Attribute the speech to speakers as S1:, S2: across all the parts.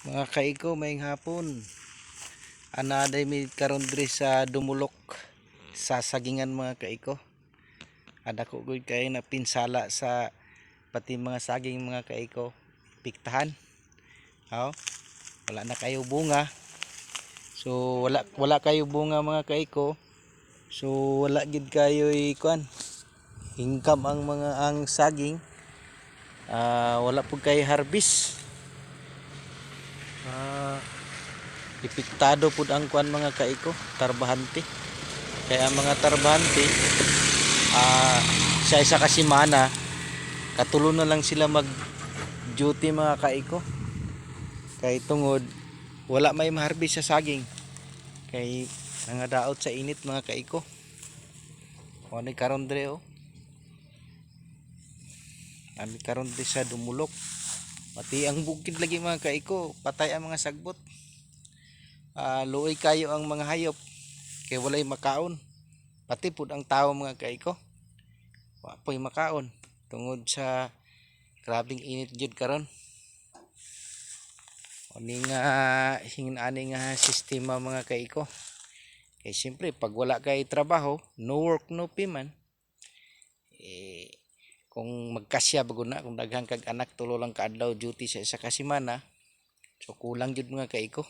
S1: Mga kaiko, may hapon. Anaday mi karon diri sa Dumulok sa sagingan mga kaiko. Ada ko gud kay na pinsala sa pati mga saging mga kaiko. Piktahan. Aw, wala na kayo bunga. So wala kayo bunga mga kaiko. So wala gid kayo kuan. Income ang saging. Wala pud kay harvest. Ipiktado pud ang kuan mga kaiko, tarbahante. Kaya ang mga tarbahante sa isa ka semana katulo na lang sila mag duty mga kaiko. Kay tungod wala may maharbis sa saging. Kay nangadaot sa init mga kaiko. Ano karon dire Ami karon dire sa Dumulok. Pati ang bukid lagi mga kaiko, patay ang mga sagbot. Luoy kayo ang mga hayop kay walay makaon. Pati pud ang tao mga kaiko. Wa po'y makaon tungod sa grabing init jud karon. Oni nga hingin-ani nga sistema mga kaiko. Kay siyempre pag wala kay trabaho, no work no pay man. Kung magkasya bago na kung daghang kag anak tulo lang kaadlaw duty sa isa ka semana, so kulang jud mga kaiko.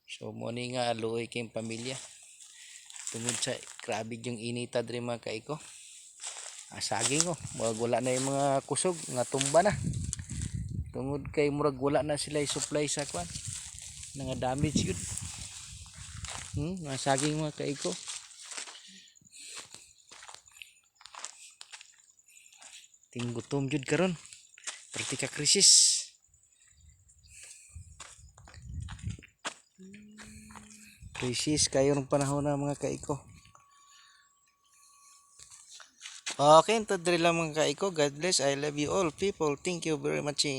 S1: So mo ni nga luoy kay pamilya. Tungod sa grabe yung inita diri mga kaiko. Saging wala na yung mga kusog nga tumba na. Tungod kay murag wala na sila supply sa kwan. Nga damage yun. Mga saging mga kaiko. Ting gutom jud karon. Perti ka krisis. Krisis kayo ng panahon na mga kaiko. Okay, ito diri lang mga kaiko. God bless. I love you all people. Thank you very much.